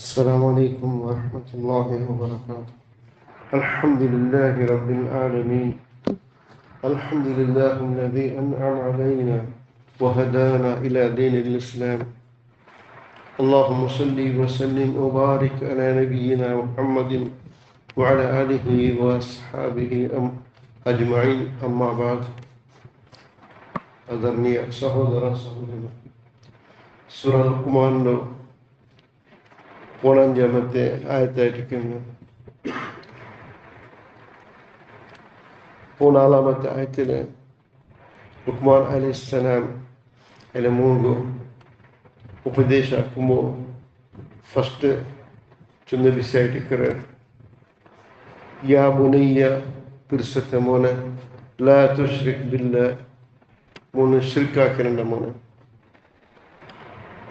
السلام عليكم ورحمة الله وبركاته. الحمد لله رب العالمين. الحمد لله الذي أنعم علينا وهدانا إلى دين الإسلام. اللهم صل وسلم وبارك على نبينا محمد وعلى آله وأصحابه أجمعين. أما بعد. ആദരണീയ സഹോദര സഹോദരൻ, സൂറ ലുഖ്മാനിലെ 4-ാമത്തെ ആയത്തായിരിക്കുന്നു. 4-ാമത്തെ ആയത്തില് ലുഖ്മാൻ അലൈഹിസ്സലാം അതിലെ 3 ഉപദേശിക്കുമ്പോൾ ഫസ്റ്റ് ചൊന്ന വിഷയത്തിക്കറ് യാ ബുനയ്യ പിർസത്തെ മോനെ ലാ തുശ്രിക് ബില്ലാഹ്, മോനെ ശിർക്കാക്കരണ്ട മോനെ.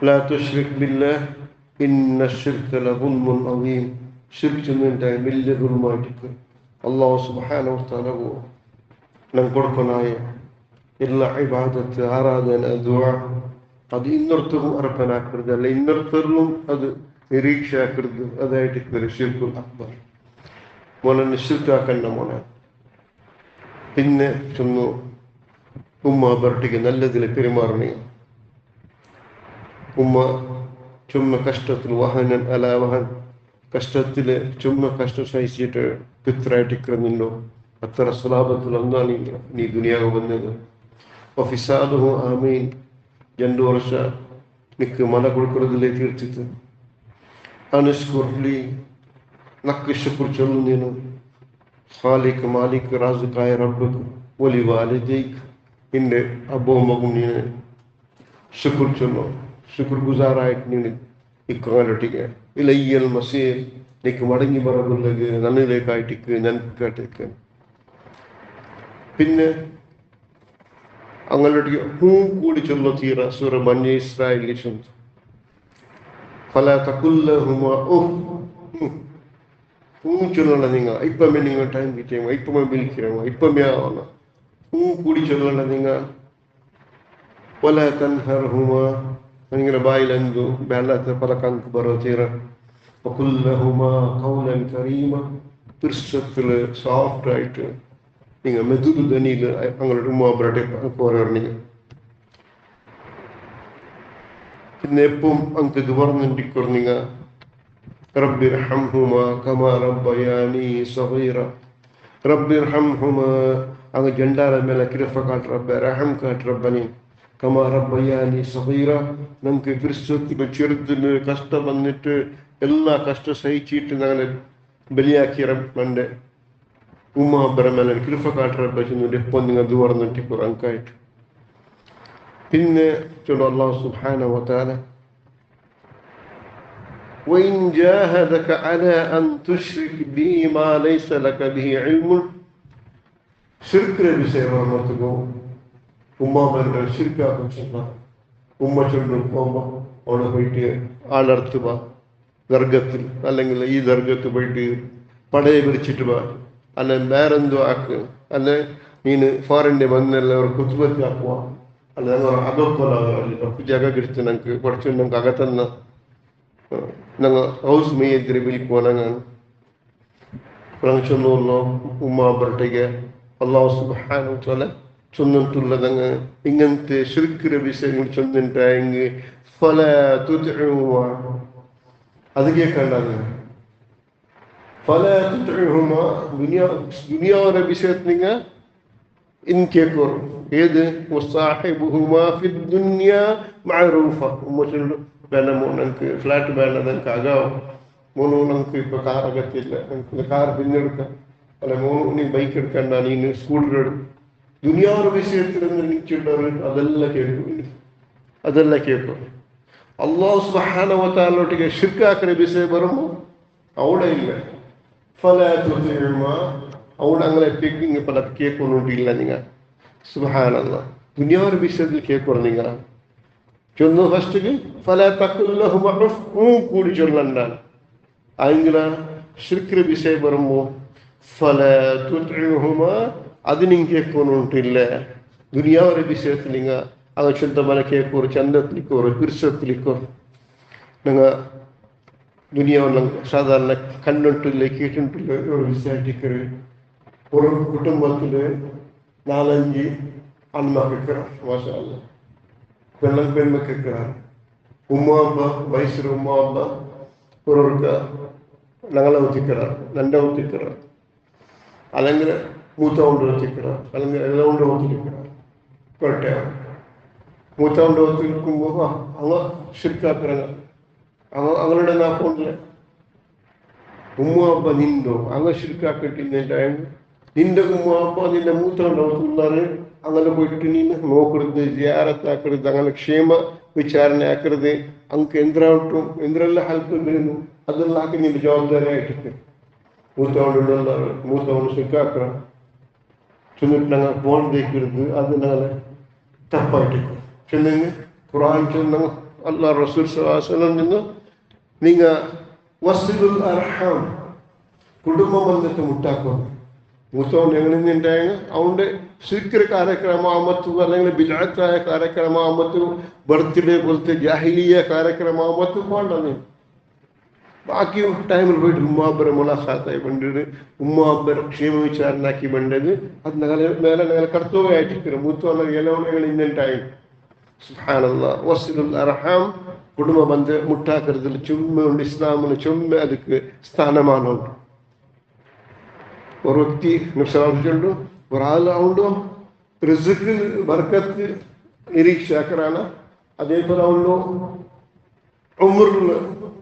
ലാ തുശ്രിക് ബില്ലാഹ് ഇന്ന ശിർക ലദുൽമുൻ അദീം. ശിർക്ക് ചെന്നിട്ട് വലിയ ദുൽമായിട്ട് അല്ലാഹു സുബ്ഹാനഹു വ തആല നമുക്ക് കൊടുക്കനായ എല്ലാ ഇബാദത്ത്, ആരാധന, ദുആ അത് ഇന്നൊരുത്തരും അർപ്പണാക്കരുത്, അല്ല ഇന്നൊരുത്തരിലും അത് നിരീക്ഷയാക്കരുത്. അതായിട്ട് ശിർക്കുൽ അക്ബർ. മോനെ ശിർക്കാക്കണ്ട മോനെ. പിന്നെ ചൊന്നു ഉമ്മ ബർട്ടിക്ക് നല്ലതിൽ പെരുമാറണേ. ഉമ്മ ചുമ്മ കഷ്ടത്തിൽ വഹനൻ അല വഹൻ, കഷ്ടത്തില് ചുമ്മ കഷ്ടം സഹിച്ചിട്ട് പിത്രായിട്ടിക്കുന്നുണ്ടോ അത്ര സ്വലാപത്തിലൊന്നാണ് നീ ദുനിയാവ് വന്നത്. ഒഫിസാദുഹു ആമീൻ, 2 ವರ್ಷ നിക്ക് മല കൊടുക്കുന്നതിലേ തീർത്തിട്ട് അനുഷ്കുർലി നക്ക് ശുക്ർ ചൊല്ലു നീನು ഖാലിഖ് മാലിക് റാസിഖായ റബ്ബക്ക് വലി വാലിദൈക്, നിന്റെ അബ്ബോ മകും നീನು ശുക്ർ ചൊല്ലു. ശുക്ർ ഗുസാറായിട്ട് നീನು ഇക്കാലൊട്ടിക്ക് ഇലയ്യൽ മസീർ, നിക്ക് മടങ്ങി പറകുള്ളത് നന്നിലേക്കായിട്ടിക്ക് നന്ദിക്കാട്ടിക്ക്. പിന്നെ അങ്ങോട്ടേക്ക് കൂടി ചൊല്ലു തീര സൂറ ബനി ഇസ്രായേൽ ഫലാ തഖുല്ലഹുമ ചൊല്ലണ്ട. നിങ്ങൾ ഇപ്പമേ നിങ്ങൾ ടൈം കിട്ടിയ ഇപ്പമേ വിളിக்கிறവ ഇപ്പമേ ആവണം. കൂടി ചൊല്ലണ്ട. നിങ്ങൾ വലാ തൻഹർഹുമ, നിങ്ങളുടെ ബായിലെന്തു വേണ്ടാത്ത പലക്കങ്ക് ബറോ തീര. വഖുല്ലഹുമ ഖൗലൻ കരീമ, പിർസത്തില് സോഫ്റ്റ് ആയിട്ട് നിങ്ങൾ മെതുതു ധനിയിൽ ഞങ്ങളുടെ ഉമ്മാബറട്ടെ പോരാറുണ്ട്. പിന്നെ എപ്പം അങ്ങ് ഇത് പറഞ്ഞിരിക്കും നിങ്ങൾ റബ്ബിർഹംഹുമ കമാ റബ്ബയാനി സഗീറ. റബ്ബിർഹംഹുമ, അങ്ങ് ജണ്ടാര മേലെ കിരഫ കാട്ട് റബ്ബ, റഹം കാട്ട് റബ്ബനി. കമാ റബ്ബയാനി സഗീറ, നമുക്ക് ക്രിസ്തുത്തിൽ ചെറുതിന് കഷ്ടം വന്നിട്ട് എല്ലാ കഷ്ടം സഹിച്ചിട്ട് ഞങ്ങളെ ബലിയാക്കിയ റബ്ബന്റെ ഉമ്മാബറ മേലെ കിരഫ കാട്ട് റബ്ബ ചെന്നിട്ട് എപ്പം നിങ്ങൾ ഇത് പറഞ്ഞിട്ടിക്കും അങ്കായിട്ട്. പിന്നെ ചൊല്ലു അല്ലാഹു സുബ്ഹാനഹു വ തആല وإن جاهدك على أن تشرك بي ما ليس لك به علم. ശിർക്കിനെ വിഷയം പറഞ്ഞിട്ടുണ്ടോ ഉമ്മാമരുടെ ശിർക്കാക്കുന്ന ഉമ്മ ചൊല്ലും പോകുമ്പോൾ അവിടെ പോയിട്ട് ആളർത്തുക ദർഗത്തിൽ, അല്ലെങ്കിൽ ഈ ദർഗത്ത് പോയിട്ട് പടയെ വിളിച്ചിട്ട് പോവാ, അല്ലെ വേറെന്തോ ആക്ക്, അല്ലെ നീന് ഫോറിൻ്റെ വന്നെല്ലാം അവർ കുത്തുപത്തി ആക്കുക, അല്ല ഞങ്ങൾ അകക്കൊല ജഗ കിടിച്ച് ഞങ്ങൾക്ക് കുറച്ച് ഞങ്ങൾക്ക് അകത്തുന്ന ഞങ്ങൾ ഹൗസ് മെയ്യത്തിരി വിളിക്കുവാനാണ് ചൊന്നു. ഉമ്മ ബർട്ടയ്ക്ക് അല്ലാഹു സുബ്ഹാനഹു വ തആല ചൊന്നിട്ടുള്ളതങ്ങ് ഇങ്ങനത്തെ ശിർക്കിന്റെ വിഷയങ്ങൾ ചൊന്നിട്ടായെങ്കിൽ ഫലാ തുത്ഇഉഹുമ, അത് കേൾക്കണ്ടത്. ഫലാ തുത്ഇഉഹുമ, ദുനിയാവിന്റെ വിഷയത്തിൽ നിങ്ങൾ ഇൻ കേൾക്കൂ. ഏത് വസാഹിബുഹുമ ഫിദ് ദുനിയ മഅറൂഫ. ഉമ്മ ചൊല്ലു വേണ്ട നമുക്ക് ഫ്ലാറ്റ് വേണ്ട, നമുക്ക് ആകാവും. മോനു നമുക്ക് ഇപ്പൊ കാർ അകത്തില്ല, നമുക്ക് കാർ പിന്നെടുക്കാം, അല്ല മോനു നീ ബൈക്ക് എടുക്കണ്ട, നീ സ്കൂട്ടർ എടുക്കും. ദുനിയാവിന്റെ വിഷയത്തിൽ നിൽച്ചിട്ടവർ അതെല്ലാം കേൾക്കും. അല്ലാഹു സുബ്ഹാനഹു വ തആലയോട്ടിಗೆ ശിർക്കാക്കുന്ന വിഷയം വരുമ്പോൾ അവിടെ ഇല്ല. ഫലാ തുതിഉഹുമ, അവിടെ അങ്ങനെ പിക്കിങ് പല കേൾക്കൊന്നുമില്ല. നിങ്ങൾ സുബ്ഹാനല്ലാഹ് ദുനിയാവിന്റെ വിഷയത്തിൽ കേൾക്കണം. നിങ്ങൾ ചൊന്നു ഫസ്റ്റ് ഫലാ തഖുല്ലഹുമ ഉഫ്, കൂടി ചൊല്ലണ്ട. ആയെങ്കിൽ ശിർക്കിന്റെ വിഷയം വരുമ്പോൾ ഫലാ തുതിഉഹുമ, അത് നിങ്ങൾ കേൾക്കൊന്നുമില്ല. ദുനിയാവിന്റെ വിഷയത്തിൽ നിങ്ങൾ ಅವ ಶುದ್ಧ ಮನಕ್ಕೆ ಕೂರು ಚಂದತ್ಲಿ ಕೂರು ಪಿರ್ಸತ್ಲಿ ಕೂರು ನಂಗೆ ദുനിയാവെല്ലാം സാധാരണ കണ്ടിട്ടില്ല കേട്ടിട്ടില്ല ഒരു വിശേഷിക്കർ ഒരു കുടുംബത്തിൽ 4-5 ആൺമക്കൾ മാഷാ അല്ലാഹ് പെൺമക്കൾ ഉമ്മ അബ്ബ വയസ്സിൽ ഉമ്മ അബ്ബ ഒരൊക്കെ ഞങ്ങളെ ഒത്തിക്കറ എൻ്റെ ഒത്തിക്കറ അല്ലെങ്കിൽ മൂത്ത കൊണ്ട് ഒത്തിക്കറ അല്ലെങ്കിൽ എല്ലാം കൊണ്ട് ഒത്തിരിക്കറ കൊട്ടയാണ് മൂത്ത കൊണ്ട് ഒത്തിരിക്കുമ്പോൾ അങ്ങ് ശരിക്കാക്കറങ്ങ അവങ്ങളുടെ നാപ്പുണ്ടില്ല ഉമ്മ അബ്ബ നിന്തോ അങ്ങ് ശരിക്കാക്കിട്ടിട്ടുണ്ടായ നിന്റെ ഉമ്മ അബ്ബ നിന്റെ മൂത്ത കൊണ്ട് ഒത്തുള്ളാറ് അങ്ങനെ പോയിട്ട് നീ നോക്കരുത് ജിയാറത്താക്കരുത് അങ്ങനെ ക്ഷേമ വിചാരണ ആക്കരുത് അങ്ങക്ക് എന്തിനായിട്ടും എന്തിനെല്ലാം ഹെൽപ്പ് ഉണ്ടായിരുന്നു അതെല്ലാം ആക്കി നിന്റെ ജവാബ്ദാരി ആയിട്ടിട്ട് മൂത്തവണ്ട് ശരിക്കാക്കണം ചെന്നിട്ട് ഞങ്ങൾ ഫോൺ തേക്കരുത് അത് ഞങ്ങളെ തപ്പായിട്ടിരിക്കും ചെന്നെങ്കിൽ ഖുർആൻ ചെന്ന അല്ലാഹ് റസൂൽ സ്വല്ലല്ലാഹു അലൈഹി വസല്ലം നിന്ന് നിങ്ങൾ വസിലുൽ അർഹാം കുടുംബ ബന്ധത്തെ മുട്ടാക്കണം മൂത്തവൻ എങ്ങനെയുണ്ടായെങ്കിൽ അവൻ്റെ ശിർക്കിന്റെ ಕಾರ್ಯಕ್ರಮ ಮತ್ತು അല്ലെങ്കിൽ ബിദ്അത്തായ ಕಾರ್ಯಕ್ರಮ ಮತ್ತು ബർത്ത്ഡേ പോലത്തെ ജാഹിലിയ ಕಾರ್ಯಕ್ರಮ ಮತ್ತು ಮಾಡಲ್ಲ ബാക്കി ടൈമിൽ പോയിട്ട് ഉമ്മാബരെ മുലാഖാത്തായി ബണ്ടത് ഉമ്മാബരെ ക്ഷേമ വിചാരണാക്കി ബണ്ടത് അത് മേലെ ഞങ്ങൾ കർത്തവ്യമായിട്ടിരിക്കുന്നത് മൂത്തവണ്ണ ഇലവണകൾ ഇന്നുണ്ടായി സുബ്ഹാനല്ലാഹ് വസിലുൽ അർഹാം കുടുംബ ബന്ധ മുട്ടാക്കരുതിൽ ചുമ്മയുണ്ട് ഇസ്ലാമിന് ചുമ്മ ಅದಕ್ಕೆ സ്ഥാനമാനമുണ്ട് ഒരു വ്യക്തി നിർസാദിച്ചുണ്ട് ഒരാളുണ്ട് റിസ്ക് ബർക്കത്ത് നിരീക്ഷകരാണ് അതേപോലെ അവൻ്റെ ഉമറുള്ള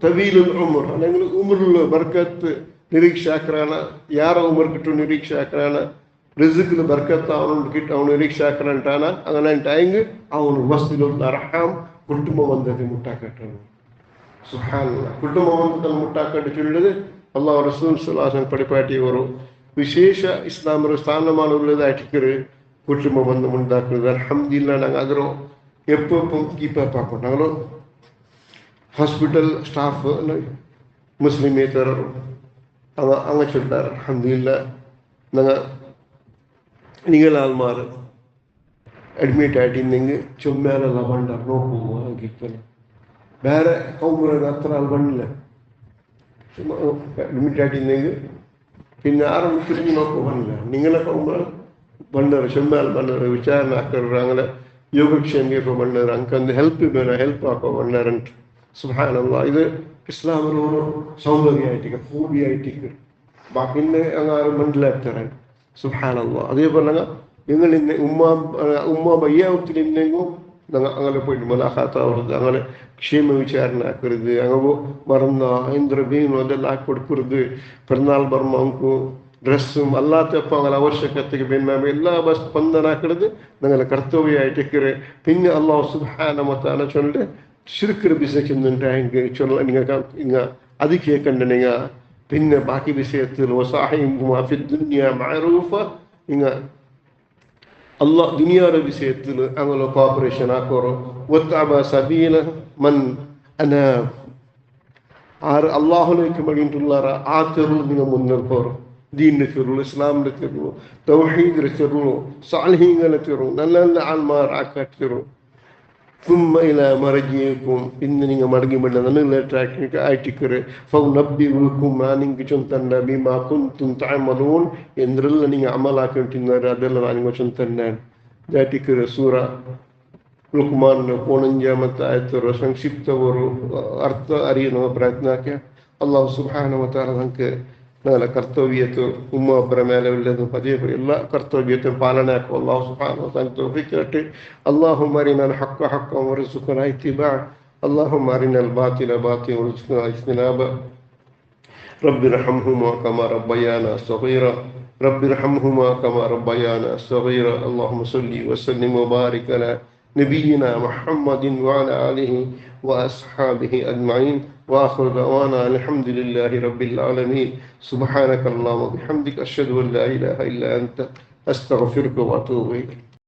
തവീലുൽ ഉമർ അല്ലെങ്കിൽ ഉമറുള്ള ബർക്കത്ത് നിരീക്ഷകരാണ് യാറെ ഉമർ കിട്ടും നിരീക്ഷകരാണ് റിസ്ക്കിൽ ബർക്കത്ത് അവനോട് കിട്ടും അവൻ നിരീക്ഷകരണ്ടാണ് അങ്ങനെ ഉണ്ടായെങ്കിൽ അവന് വസ്തുലുള്ള അർഹാം കുടുംബ ബന്ധത്തെ മുട്ടാക്കട്ടാണ് സുബ്ഹാനല്ലാഹ് കുടുംബ ബന്ധത്തെ മുട്ടാക്കട്ട് ചൊല്ലുന്നത് അല്ലാഹു റസൂൽ സ്വല്ലല്ലാഹു അലൈഹി വസല്ലം പരിപാടി ഒരു വിശേഷ ഇസ്ലാമിക സ്ഥാനമാനുള്ളതായിട്ട് കുടുംബ ബന്ധം ഉണ്ടാക്കുന്നത് അൽഹംദുലില്ലാഹ് ഞങ്ങൾ അതിರೋ എപ്പോഴും കീപ്പാക്കും ഞങ്ങൾ ഹോസ്പിറ്റൽ സ്റ്റാഫ് മുസ്ലിമേതർ അങ്ങ് ചൊല്ലാറ് അൽഹംദുലില്ലാഹ് ഞങ്ങൾ നിങ്ങളാൽമാർ അഡ്മിറ്റ് ആയിട്ടിരുന്നെങ്കിൽ ചുമ്മാനെല്ലാം ബണ്ടാർ നോക്കുക വേറെ കൗമുറ അത്ര ആൾ ബണ്ടില്ല അഡ്മിറ്റ് ആയിട്ടിരുന്നെങ്കിൽ പിന്നെ ആരും തിരിഞ്ഞു നോക്കുന്നില്ല നിങ്ങളെ കൗമുറ ബണ്ടർ ചുമ്മാൽ ബണ്ടർ വിചാരണ ആക്കറ് അങ്ങനെ യോഗക്ഷേമിയൊക്കെ ബണ്ടർ അങ്ങ് ಹೆಲ್ಪ್ ಹಾಕೋ ಬಣ್ಣರಂಟು സുബ്ഹാനല്ലാഹ് ഇത് ഇസ്ലാമിനോട് സൗന്ദര്യമായിട്ട് ഹൂബിയായിട്ട് ബാക്കിൻ്റെ അങ്ങാരും മനസ്സിലാക്കിത്തരാൻ സുബ്ഹാനല്ലാഹ് അതേപോലെ നിങ്ങൾ ഇന്ന് ഉമ്മ ബയ്യാവത്തിലിന്നെങ്കിൽ അങ്ങനെ പോയിട്ട് മുലാഖാത്താവരുത് അങ്ങനെ ക്ഷേമ വിചാരണ ആക്കരുത് അങ്ങനെ മറന്ന ಇಂದ್ರಬೀನು ಅದೆಲ್ಲ ಹಾಕಿಕೊಡ್ಕರುದು പെരുന്നാൾ ಬರ್ಮ ಅಂಕು ಡ್ರೆಸ್സും അല്ലാത്തപ്പോൾ അങ്ങനെ ആവശ്യകതയ്ക്ക് പിന്നെ എല്ലാ സ്പന്ദന ആക്കരുത് നിങ്ങളെ കർത്തവ്യമായിട്ടിരിക്കരുത് പിന്നെ അല്ലാഹു സുബ്ഹാനഹു വ തആല ചൊല്ലെ ശിർക്ക് ബിസിനസ് ഉണ്ടായെങ്കിൽ ചൊല്ല നിങ്ങൾ അത് കേൾക്കണ്ട നിങ്ങൾ പിന്നെ ബാക്കി വിഷയത്തിൽ വസാഹിബുമാ ഫി ദുനിയ മഅറൂഫ നിങ്ങൾ അല്ലാഹ് ദുനിയായുടെ വിഷയത്തിൽ അങ്ങനെ കോപ്പറേഷൻ ആക്കോറോ വത്തബ സബീല മൻ അനാബ് ആര് അല്ലാഹുലേക്ക് മടങ്ങിയിട്ടുള്ളവർ ആ തെരുവ് നിങ്ങൾ മുന്നേറും ദീനിന്റെ തെരുവ് ഇസ്ലാമിന്റെ തെരുവ് തൗഹീദിന്റെ തെരുവ് സാലിഹീങ്ങളുടെ തെരുവ് നല്ല നല്ല ആൾമാർ ആക്കാറ്റ് ثم إلى مرجعكم إنني مرجع من نلا تراكنك أيتكر فنبئكم ما نيجون تنا بما كنتم تعملون إندرلني عملاكم تنارا دلنا نيجون تنا ذاتكر سورة لقمان پوننجامت آيات संक्षिप्त वर अर्थ अरियनो प्रयत्न किया अल्लाह सुब्हानहु व तआला नंके नगल कर्तव्यतो उम्मा अब्र मेले उल्लेदु पदे ಎಲ್ಲ ಕರ್ತವ್ಯತೆ ಪಾಲನೆ ಹಾಕೋ ಅಲ್ಲಾಹ್ ಸುಬ್ಹಾನಹು ವ ತಆಲಾ ತೌಫೀಕ್ ಕೊಟ್ಟು اللهم أرنا الحق حقا وارزقنا اتباعه اللهم أرنا الباطل باطلا وارزقنا اجتنابه رب ارحمهما كما ربيانا صغيرا رب ارحمهما كما ربيانا صغيرا اللهم صل وسلم وبارك على نبينا محمد وعلى آله وأصحابه أجمعين وآخر دعوانا الحمد لله رب العالمين سبحانك اللهم وبحمدك أشهد أن لا إله إلا أنت أستغفرك وأتوب إليك.